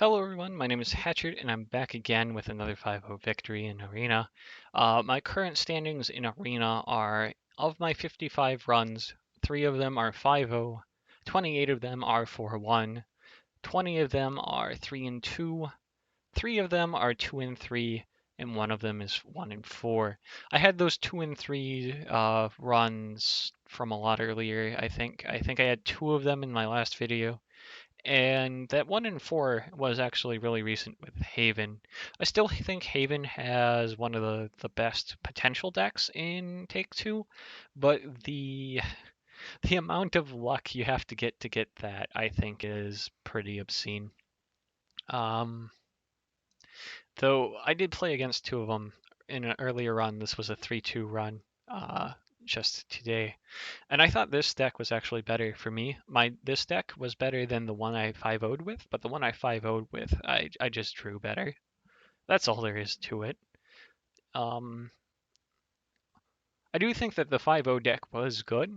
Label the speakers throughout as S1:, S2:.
S1: Hello everyone, my name is Hatchet and I'm back again with another 5-0 victory in Arena. My current standings in Arena are, of my 55 runs, 3 of them are 5-0, 28 of them are 4-1, 20 of them are 3-2, 3 of them are 2-3, and 1 of them is 1-4. I had those 2 and 3 runs from a lot earlier, I think. I think I had 2 of them in my last video. And that 1-4 was actually really recent with Haven. I still think Haven has one of the best potential decks in Take-Two, but the amount of luck you have to get that, I think, is pretty obscene. Though I did play against 2 of them in an earlier run. This was a 3-2 run just today. And I thought this deck was actually better for me. This deck was better than the one I 5-0'd with, but the one I 5-0'd with, I just drew better. That's all there is to it. I do think that the 5-0 deck was good.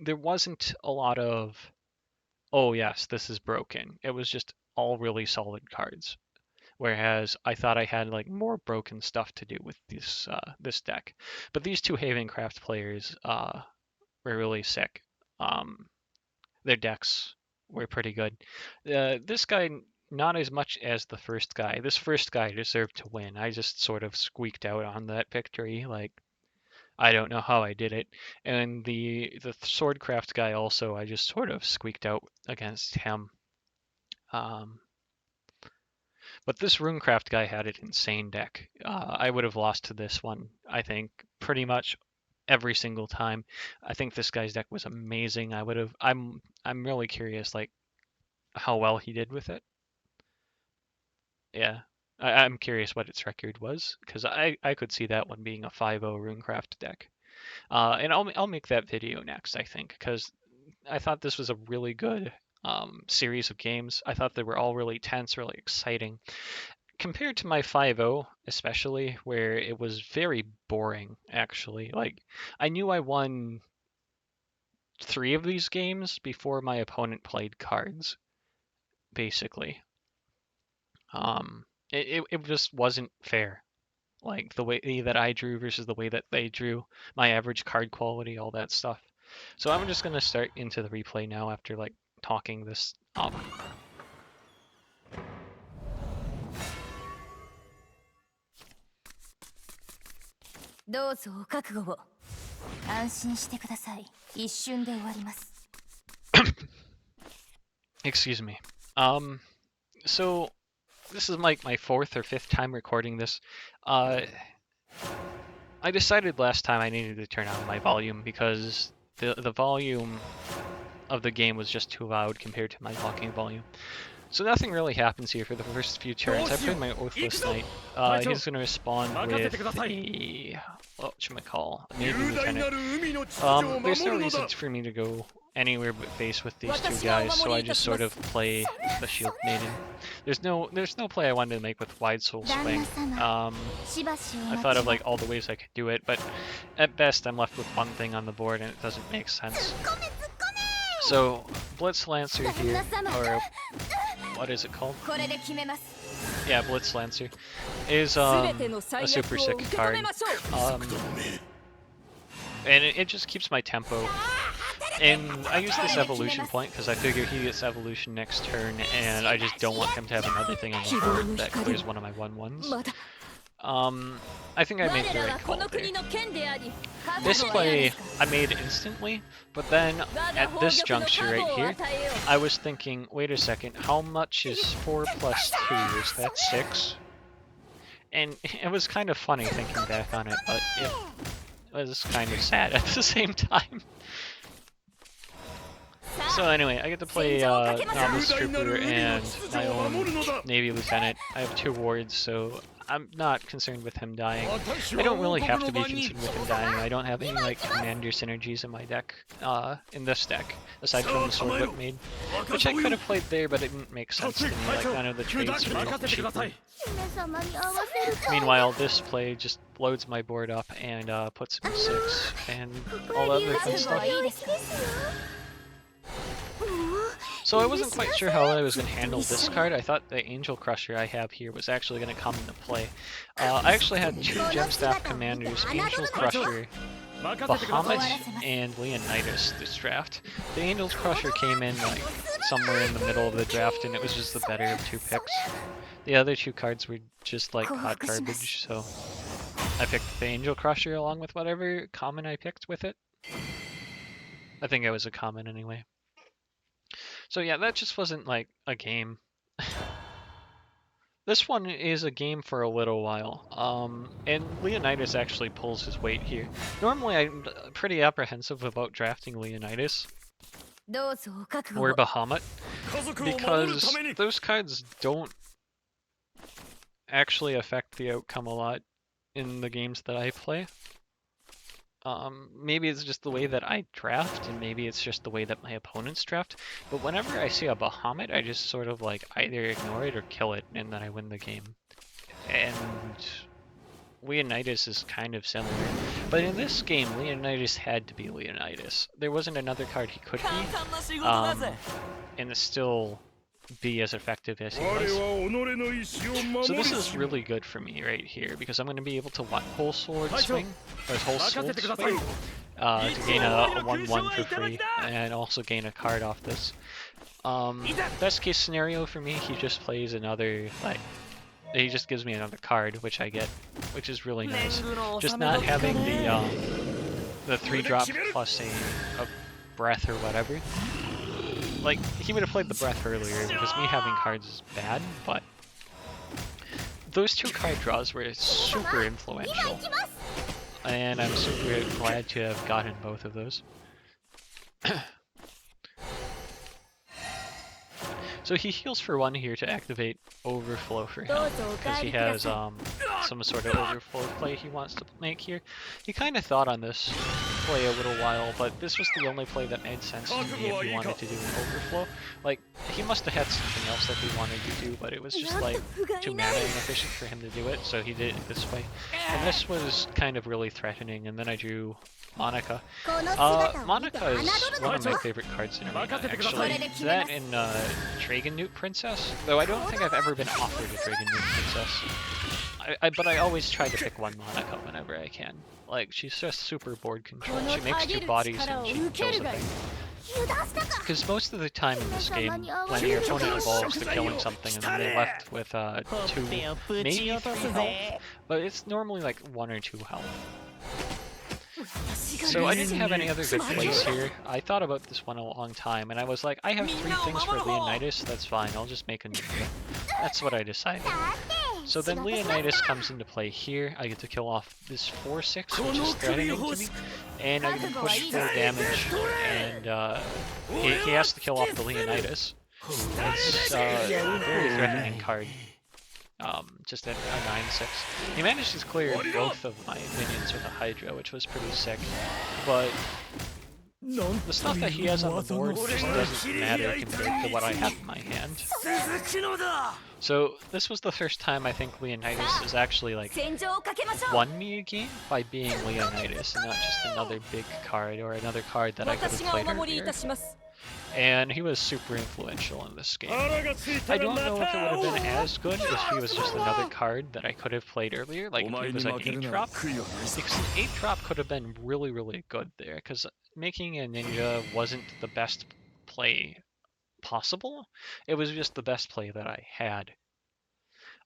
S1: There wasn't a lot of, oh yes, this is broken. It was just all really solid cards. Whereas I thought I had like more broken stuff to do with this deck. But these 2 Havencraft players were really sick. Their decks were pretty good. This guy, not as much as the first guy. This first guy deserved to win. I just sort of squeaked out on that victory. Like, I don't know how I did it. And the Swordcraft guy also, I just sort of squeaked out against him. But this Runecraft guy had an insane deck. I would have lost to this one, I think, pretty much every single time. I think this guy's deck was amazing. I'm really curious, like, how well he did with it. Yeah, I'm curious what its record was, because I could see that one being a 5-0 Runecraft deck. And I'll make that video next, I think, because I thought this was a really good series of games. I thought they were all really tense, really exciting. Compared to my 5-0, especially, where it was very boring, actually. Like, I knew I won 3 of these games before my opponent played cards, basically. It just wasn't fair. Like, the way that I drew versus the way that they drew, my average card quality, all that stuff. So I'm just going to start into the replay now after, like, talking this up.
S2: どうぞお覚悟を。安心してください。一瞬で終わります。
S1: Excuse me. So this is like my 4th or 5th time recording this. I decided last time I needed to turn on my volume because the volume of the game was just too loud compared to my talking volume. So nothing really happens here for the first few turns. I played my Oathless Knight. He's going to respond with a, whatchamacall, a Navy Lieutenant. There's no reason for me to go anywhere but face with these 2 guys, so I just sort of play the Shield Maiden. There's no play I wanted to make with Wide Soul Swing. I thought of like all the ways I could do it, but at best I'm left with one thing on the board and it doesn't make sense. So Blitz Lancer here, or what is it called? Yeah, Blitz Lancer is a super sick card. And it just keeps my tempo. And I use this evolution point because I figure he gets evolution next turn, and I just don't want him to have another thing on the board that clears one of my 1/1s. I think I made the right call there. This play I made instantly, but then at this juncture right here, I was thinking, wait a second, how much is 4 plus 2? Is that 6? And it was kind of funny thinking back on it, but it was kind of sad at the same time. So anyway, I get to play Novice Trooper and my own Navy Lieutenant. I have 2 wards, so I'm not concerned with him dying. I don't really have to be concerned with him dying. I don't have any like commander synergies in my deck, in this deck, aside from the Sword Whip Maid, which I could have played there, but it didn't make sense to me. Like none of the trades were cheaper. Meanwhile, this play just loads my board up and puts me 6 and all the other fun stuff. So I wasn't quite sure how I was going to handle this card. I thought the Angel Crusher I have here was actually going to come into play. I actually had two Gemstaff commanders, Angel Crusher, Bahamut, and Leonidas this draft. The Angel Crusher came in like somewhere in the middle of the draft, and it was just the better of two picks. The other two cards were just like hot garbage, so I picked the Angel Crusher along with whatever common I picked with it. I think it was a common anyway. So yeah, that just wasn't like a game. This one is a game for a little while, and Leonidas actually pulls his weight here. Normally I'm pretty apprehensive about drafting Leonidas or Bahamut, because those cards don't actually affect the outcome a lot in the games that I play. Maybe it's just the way that I draft, and maybe it's just the way that my opponents draft, but whenever I see a Bahamut, I just sort of like either ignore it or kill it, and then I win the game. And Leonidas is kind of similar, but in this game, Leonidas had to be Leonidas. There wasn't another card he could be, and still be as effective as he was. So this is really good for me right here, because I'm going to be able to whole sword swing, or whole sword swing, to gain a 1/1 for free, and also gain a card off this. Best case scenario for me, he just plays another, like, he just gives me another card, which I get, which is really nice. Just not having the 3-drop plus a breath or whatever. Like, he would have played the breath earlier, because me having cards is bad, but those two card draws were super influential, and I'm super glad to have gotten both of those. So he heals for 1 here to activate Overflow for him, because he has some sort of overflow play he wants to make here. He kind of thought on this play a little while, but this was the only play that made sense to me if he wanted to do an overflow. Like, he must have had something else that he wanted to do, but it was just like too mana inefficient for him to do it, so he did it this way. And this was kind of really threatening, and then I drew Monica. Monica is one of my favorite cards in Arena, actually. That and Dragon Newt Princess, though I don't think I've ever been offered a Dragon Newt Princess. But I always try to pick one Monica whenever I can. Like, she's just super board control. She makes 2 bodies and she kills a thing. Because most of the time in this game, when your opponent evolves to killing something and then they're left with 2, maybe 3 health, but it's normally like 1 or 2 health. So I didn't have any other good plays here. I thought about this one a long time, and I was like, I have 3 things for Leonidas, that's fine, I'll just make a ninja. That's what I decided. So then Leonidas comes into play here. I get to kill off this 4/6, which is threatening to me, and I can push 4 damage, and he has to kill off the Leonidas. It's a very threatening card. Just at a 9/6. He managed to clear both of my minions with a Hydra, which was pretty sick, but the stuff that he has on the board just doesn't matter compared to what I have in my hand. So this was the first time I think Leonidas has actually like won me a game by being Leonidas and not just another big card or another card that I could have played earlier. And he was super influential in this game. I don't know if it would have been as good if he was just another card that I could have played earlier, like if he was an 8-drop, because an 8-drop could have been really, really good there, because making a ninja wasn't the best play possible, it was just the best play that I had.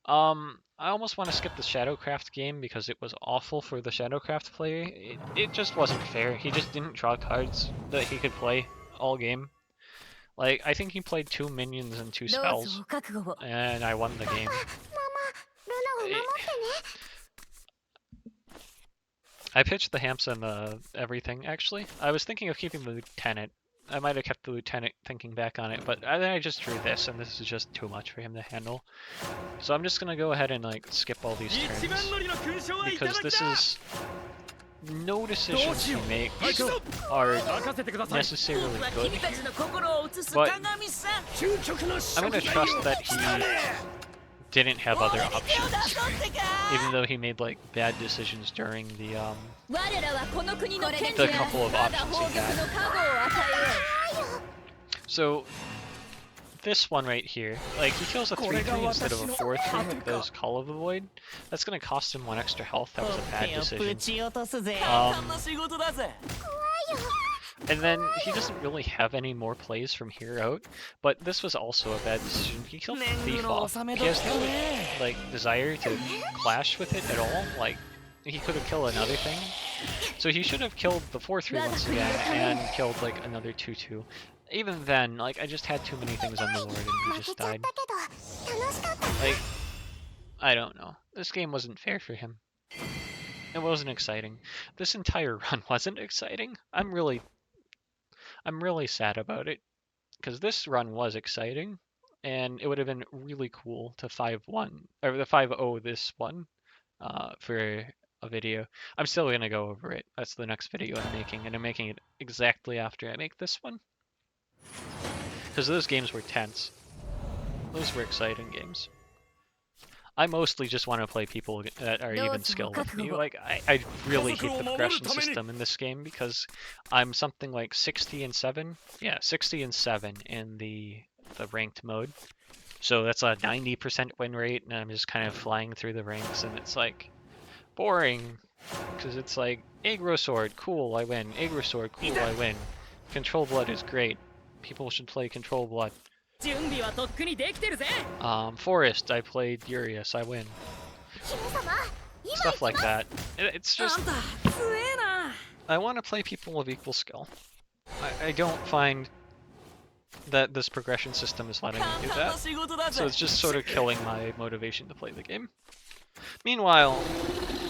S1: I almost want to skip the Shadowcraft game because it was awful for the Shadowcraft player. It just wasn't fair. He just didn't draw cards that he could play all game. Like, I think he played 2 minions and 2 spells, and I won the game. I pitched the Hamsa and the everything, actually. I was thinking of keeping the Lieutenant. I might have kept the Lieutenant thinking back on it, but then I just drew this, and this is just too much for him to handle. So I'm just gonna go ahead and, like, skip all these turns, because this is... No decisions you make are necessarily good, but I'm going to trust that he didn't have other options, even though he made like bad decisions during the couple of options he had. So this one right here, like he kills a 3-3 instead of a 4-3 with those Call of the Void. That's gonna cost him 1 extra health. That was a bad decision. And then he doesn't really have any more plays from here out, but this was also a bad decision. He killed the Thief off. He has no like desire to clash with it at all. Like he could have killed another thing. So he should have killed the 4-3 once again and killed like another 2-2. Even then, like I just had too many things on the board and he just died. Like I don't know. This game wasn't fair for him. It wasn't exciting. This entire run wasn't exciting. I'm really sad about it, because this run was exciting, and it would have been really cool to 5-1 or the 5-0 this one for a video. I'm still gonna go over it. That's the next video I'm making, and I'm making it exactly after I make this one, because those games were tense. Those were exciting games. I mostly just want to play people that are even skilled with me. Like, I really hate the progression system in this game because I'm something like 60-7. Yeah, 60-7 in the ranked mode. So that's a 90% win rate, and I'm just kind of flying through the ranks, and it's like boring because it's like aggro sword, cool, I win. Aggro sword, cool, I win. Control blood is great. People should play control blood. Forest, I played Furious, I win. Stuff like that. It's just... I want to play people of equal skill. I don't find that this progression system is letting me do that. So it's just sort of killing my motivation to play the game. Meanwhile,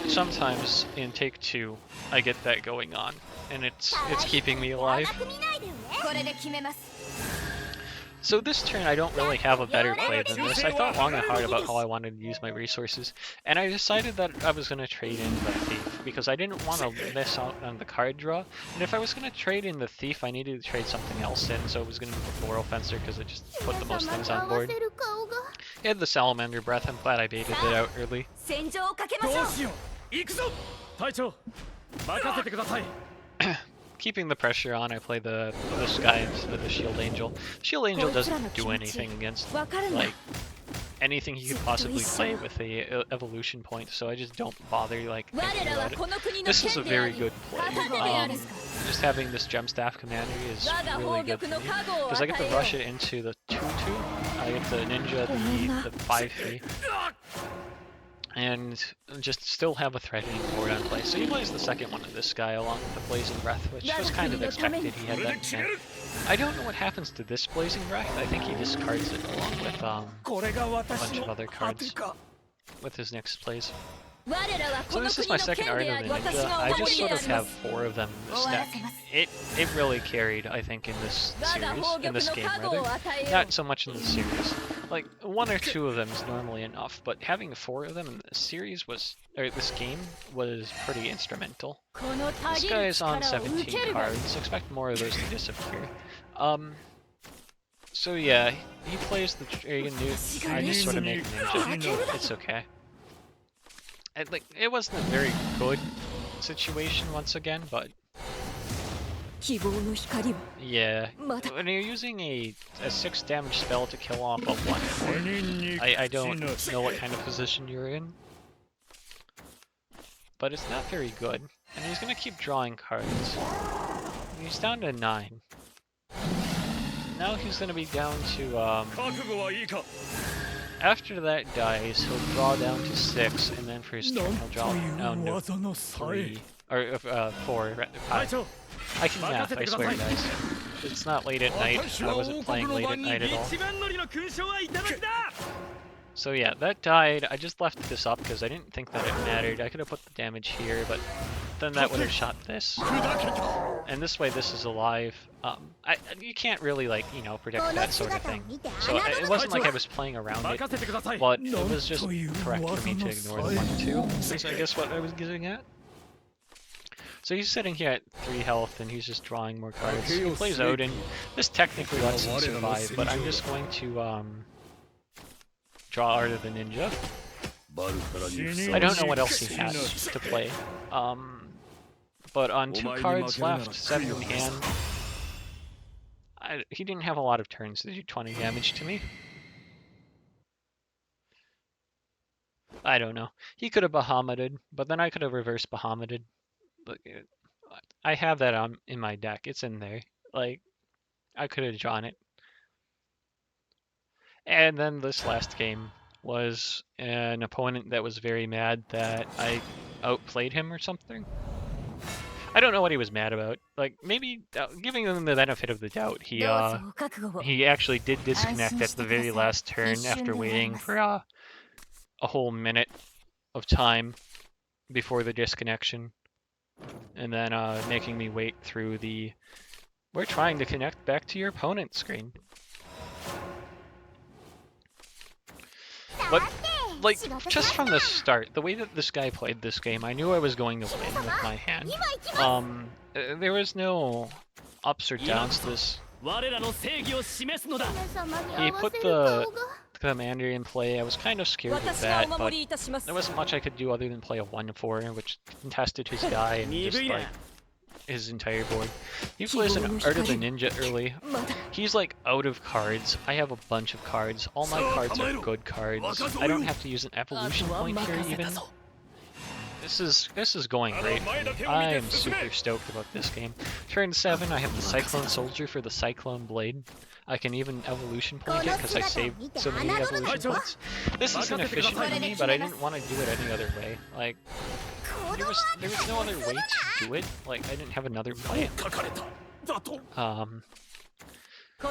S1: sometimes in Take-Two, I get that going on, and it's keeping me alive. So this turn I don't really have a better play than this. I thought long and hard about how I wanted to use my resources, and I decided that I was going to trade in the Thief, because I didn't want to miss out on the card draw, and if I was going to trade in the Thief, I needed to trade something else in, so it was going to be the Floral Fencer, because it just put the most things on board. It had the Salamander Breath. I'm glad I baited it out early. Keeping the pressure on, I play this guy instead of the Shield Angel. Shield Angel doesn't do anything against like anything he could possibly play with the evolution point, so I just don't bother like thinking about it. This is a very good play. Just having this Gemstaff Commander is really good for me, because I get to rush it into the 2-2. I get the Ninja the 5-3. And just still have a threatening board on play. So he plays the second one of this guy along with the Blazing Breath, which was kind of expected. He had that chance. I don't know what happens to this Blazing Breath. I think he discards it along with a bunch of other cards with his next plays. So this is my second Art of the Ninja. I just sort of have 4 of them in this deck. It really carried, I think, in this series, in this game rather. Not so much in the series. Like 1 or 2 of them is normally enough, but having 4 of them in this series this game was pretty instrumental. This guy is on 17 cards. Expect more of those to disappear. So yeah, he plays the Dragon Newt. I just sort of make Ninja. It's okay. It wasn't a very good situation once again, but yeah, when you're using a 6 damage spell to kill off a 1/4, I don't know what kind of position you're in, but it's not very good. And he's gonna keep drawing cards. He's down to 9. Now he's gonna be down to after that dies, he'll draw down to 6, and then for his turn he'll draw down to 3, or 4, 5. I can math, I swear guys. It's not late at night, I wasn't playing late at night at all. So yeah, that died. I just left this up because I didn't think that it mattered. I could have put the damage here, but then that would have shot this. And this way this is alive. You can't really, like, you know, predict that sort of thing. So it wasn't like I was playing around it, but it was just correct for me to ignore the 1-2. Is I guess what I was getting at. So he's sitting here at 3 health and he's just drawing more cards. He plays Odin. This technically lets him survive, but I'm just going to draw Art of the Ninja. I don't know what else he has to play. But on 2 cards left, 7 in hand, he didn't have a lot of turns to do 20 damage to me. I don't know. He could have Bahamutted, but then I could have reverse Bahamutted. I have that in my deck. It's in there. Like, I could have drawn it. And then this last game was an opponent that was very mad that I outplayed him or something. I don't know what he was mad about. Like, maybe giving him the benefit of the doubt, he actually did disconnect at the very last turn after waiting for a whole minute of time before the disconnection, and then making me wait through the "we're trying to connect back to your opponent" screen. But, like, just from the start, the way that this guy played this game, I knew I was going to win with my hand. There was no ups or downs to this. He put the commander in play. I was kind of scared of that, but there wasn't much I could do other than play a 1-4, which contested his guy and just, like, his entire board. He plays an Art of the Ninja early. He's like out of cards. I have a bunch of cards. All my cards are good cards. I don't have to use an evolution point here even. This is going great. I am super stoked about this game. Turn 7, I have the Cyclone Soldier for the Cyclone Blade. I can even evolution point it because I saved so many evolution points. This is inefficient for me, but I didn't want to do it any other way. Like, there was no other way to do it. Like, I didn't have another play.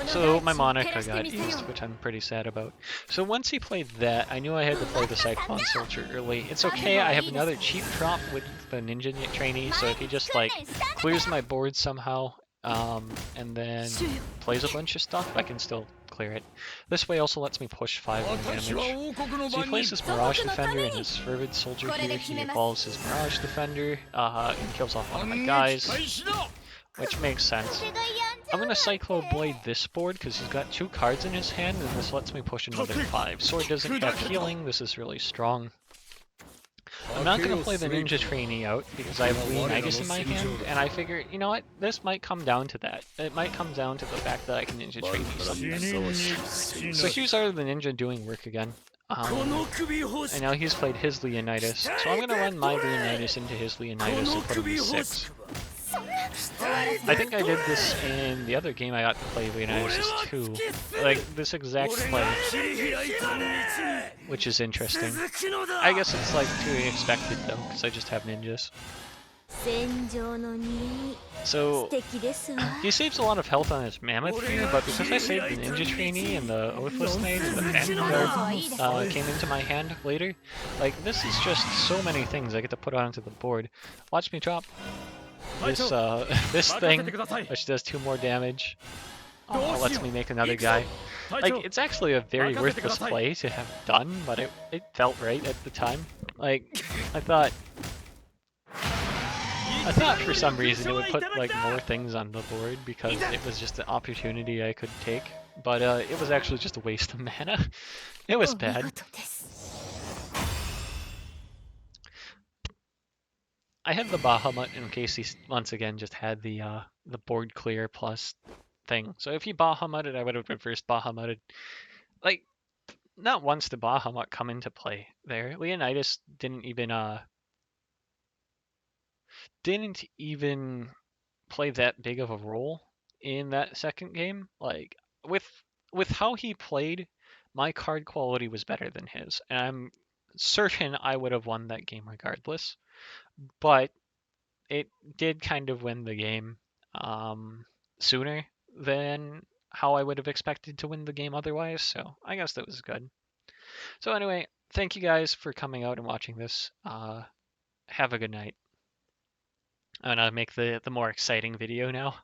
S1: So my Monica got used, which I'm pretty sad about. So once he played that, I knew I had to play the Cyclone Soldier early. It's okay, I have another cheap drop with the Ninja Trainee, so if he just, like, clears my board somehow, and then plays a bunch of stuff, I can still clear it. This way also lets me push 5 more damage. So he plays his Mirage Defender and his Fervid Soldier here. He evolves his Mirage Defender, and kills off one of my guys, which makes sense. I'm gonna Cyclo Blade this board because he's got 2 cards in his hand, and this lets me push another 5. Sword doesn't have healing, this is really strong. I'm not gonna play the Ninja Trainee out because I have Leonidas in my hand, and I figure, you know what, this might come down to that. It might come down to the fact that I can Ninja Trainee something. So here's Art of the Ninja doing work again. And now he's played his Leonidas, so I'm gonna run my Leonidas into his Leonidas and put him to 6. I think I did this in the other game I got to play Leonidas too. Like, this exact play. Which is interesting. I guess it's, like, to be expected though, because I just have ninjas. So, he saves a lot of health on his Mammoth here, but because I saved the Ninja Trainee and the Oathless Knight and the Phantom Guard came into my hand later, like, this is just so many things I get to put onto the board. Watch me drop this this thing, which does 2 more damage. Lets me make another guy. Like, it's actually a very worthless play to have done, but it felt right at the time. Like, I thought for some reason it would put, like, more things on the board because it was just an opportunity I could take, but it was actually just a waste of mana. It was bad. I had the Bahamut in case he once again just had the board clear plus thing. So if he Bahamutted, I would have reversed Bahamutted. Like, not once did Bahamut come into play there. Leonidas didn't even play that big of a role in that second game. Like, with how he played, my card quality was better than his, and I'm certain I would have won that game regardless. But it did kind of win the game sooner than how I would have expected to win the game otherwise, so I guess that was good. So anyway, thank you guys for coming out and watching this. Have a good night. I'm gonna make the more exciting video now.